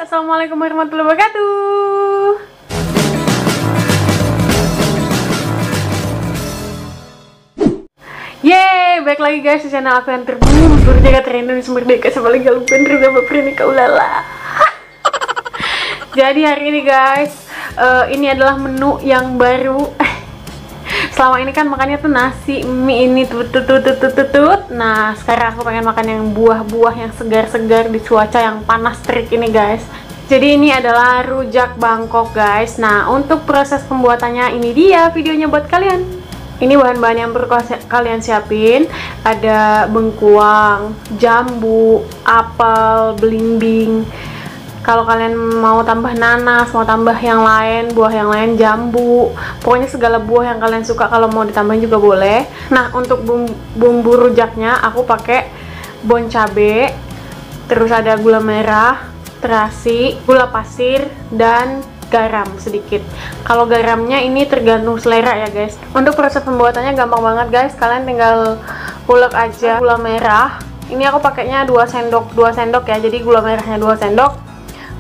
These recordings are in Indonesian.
Assalamualaikum warahmatullahi wabarakatuh. Yeay, balik lagi guys di channel aku yang terboom berjaga terindah di Merdeka sama lagi lupa nerima pernikah ulala. Jadi hari ini guys, ini adalah menu yang baru. Selama ini kan makannya tuh nasi, mie ini tutut. Nah, sekarang aku pengen makan yang buah-buah yang segar-segar di cuaca yang panas terik ini guys. Jadi ini adalah rujak Bangkok guys. Nah, untuk proses pembuatannya ini dia videonya buat kalian. Ini bahan-bahan yang perlu kalian siapin. Ada bengkuang, jambu, apel, belimbing. Kalau kalian mau tambah nanas, mau tambah yang lain, buah yang lain, jambu, pokoknya segala buah yang kalian suka, kalau mau ditambahin juga boleh. Nah, untuk bumbu rujaknya aku pakai bon cabe, terus ada gula merah, terasi, gula pasir, dan garam sedikit. Kalau garamnya ini tergantung selera ya guys. Untuk proses pembuatannya gampang banget guys, kalian tinggal ulek aja gula merah. Ini aku pakainya 2 sendok ya, jadi gula merahnya 2 sendok,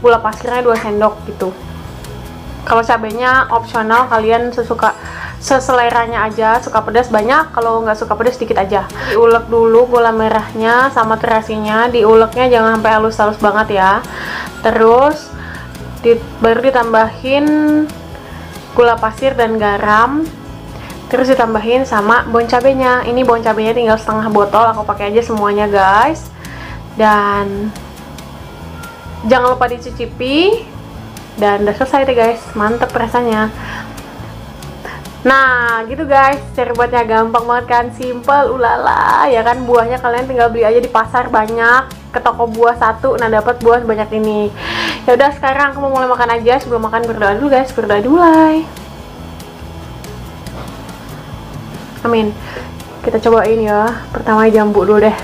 gula pasirnya 2 sendok gitu. Kalau cabenya opsional, kalian seseleranya aja, suka pedas banyak, kalau nggak suka pedas sedikit aja. Diulek dulu gula merahnya sama terasinya, diuleknya jangan sampai halus-halus banget ya. Terus baru ditambahin gula pasir dan garam, terus ditambahin sama bon cabenya. Ini bon cabenya tinggal setengah botol, aku pakai aja semuanya guys. Dan jangan lupa dicicipi. Dan udah selesai deh guys, mantep rasanya. Nah gitu guys, cara buatnya gampang banget kan, simple, ulala ya kan. Buahnya kalian tinggal beli aja di pasar, banyak, ke toko buah satu, nah dapat buah sebanyak ini. Ya udah, sekarang aku mau mulai makan aja. Sebelum makan berdoa dulu guys, berdoa mulai. Amin. Kita cobain ya. Pertama jambu dulu deh.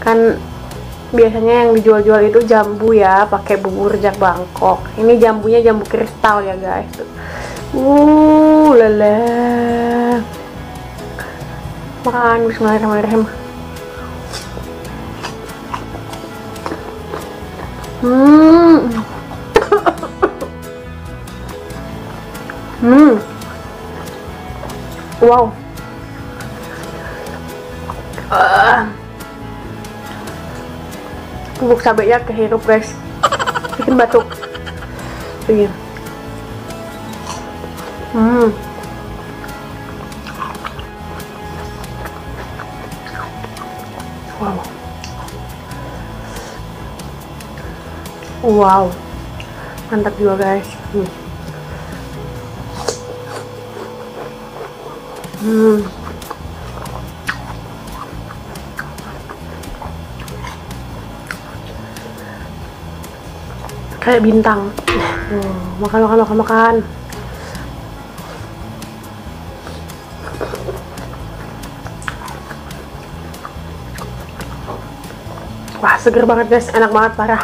Kan biasanya yang dijual-jual itu jambu ya, pakai bumbu rujak Bangkok. Ini jambunya jambu kristal ya guys. Lala. Makan, bismillahirrahmanirrahim. Wow. Bubuk cabenya kehirup guys, bikin batuk. Begini. Wow, mantap juga guys. Kayak bintang. Makan. Wah, seger banget guys, enak banget parah.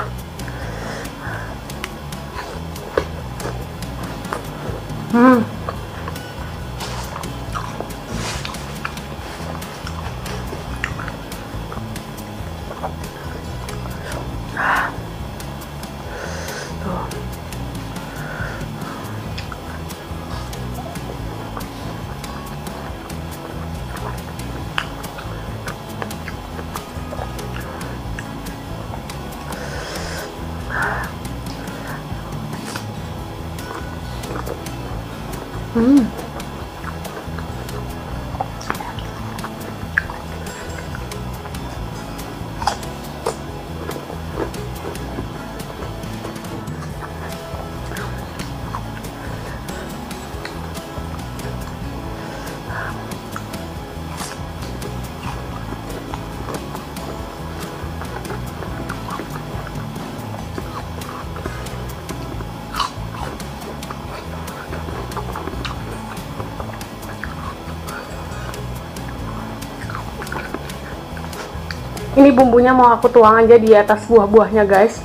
Ini bumbunya mau aku tuang aja di atas buah-buahnya guys.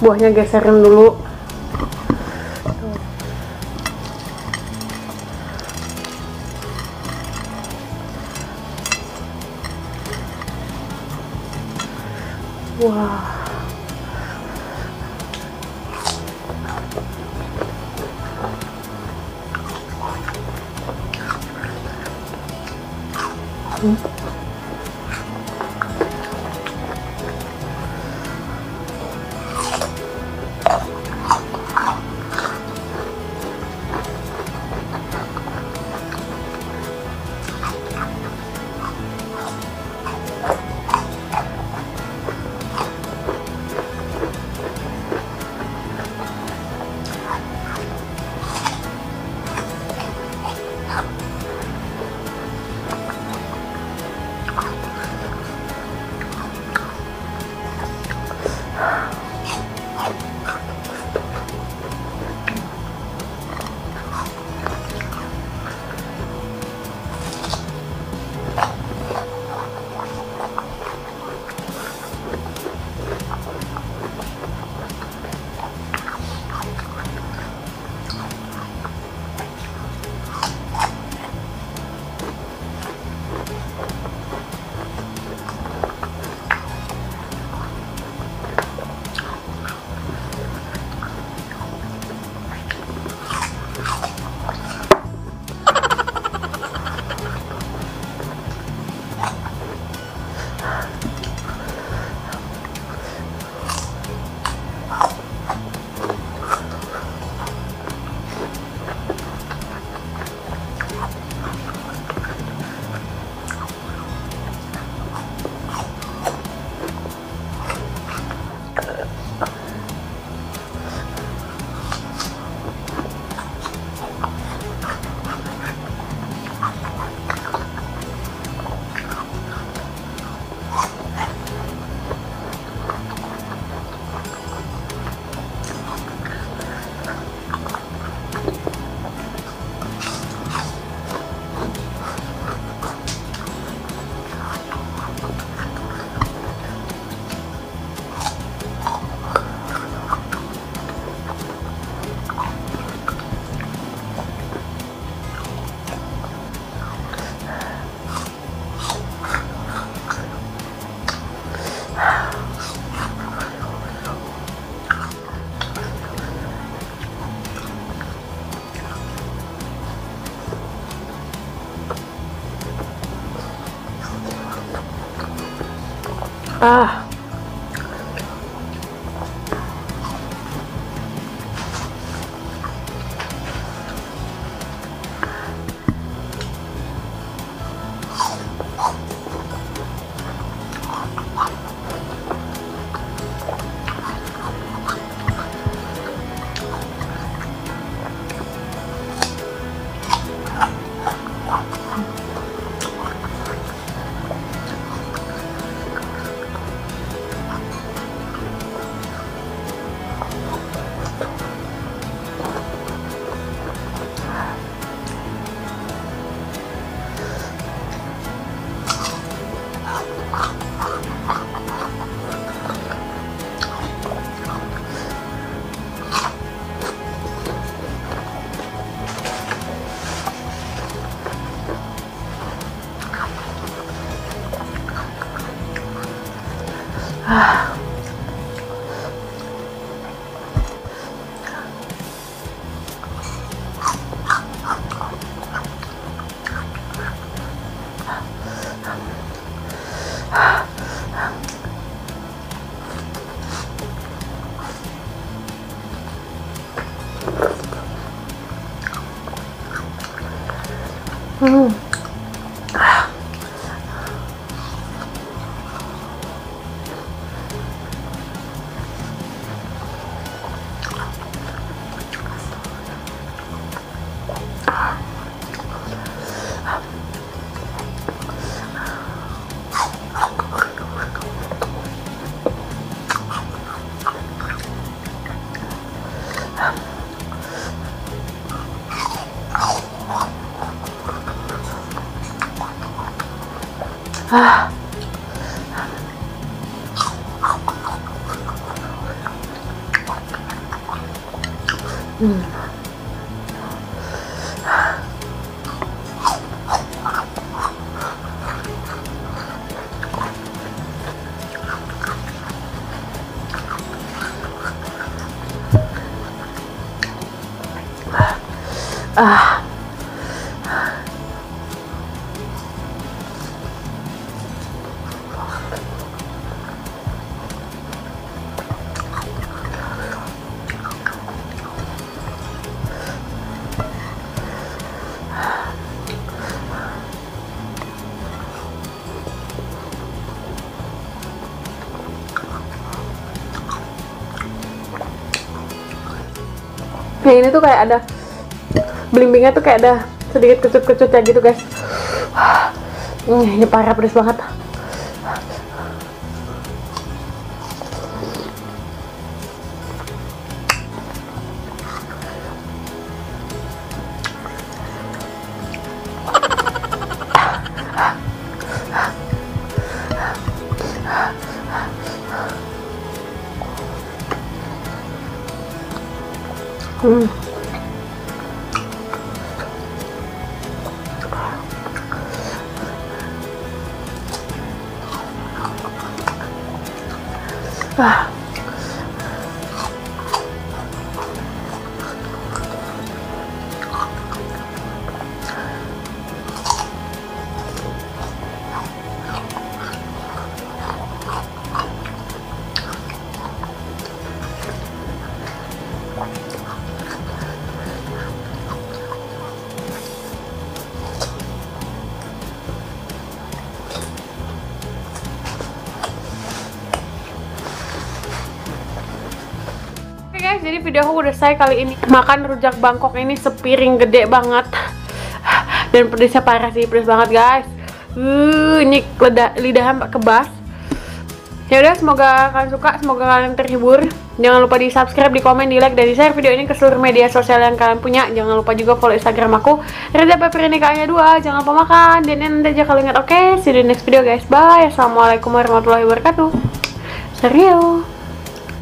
Buahnya geserin dulu. Wah. Ah, Yang ini tuh kayak ada belimbingnya tuh kayak ada sedikit kecut-kecutnya gitu guys. Ini parah pedes banget. Oke guys, jadi video aku udah selesai kali ini. Makan rujak Bangkok ini sepiring gede banget. Dan pedesnya parah sih, pedes banget guys. Ini lidahnya kebas. Ya udah, semoga kalian suka, semoga kalian terhibur. Jangan lupa di subscribe, di komen, di like, dan di share video ini ke seluruh media sosial yang kalian punya. Jangan lupa juga follow Instagram aku, Reza Peprinikaanya 2. Jangan lupa makan, dan nanti aja kalian ingat. Oke, see you di next video guys. Bye. Assalamualaikum warahmatullahi wabarakatuh. Serius.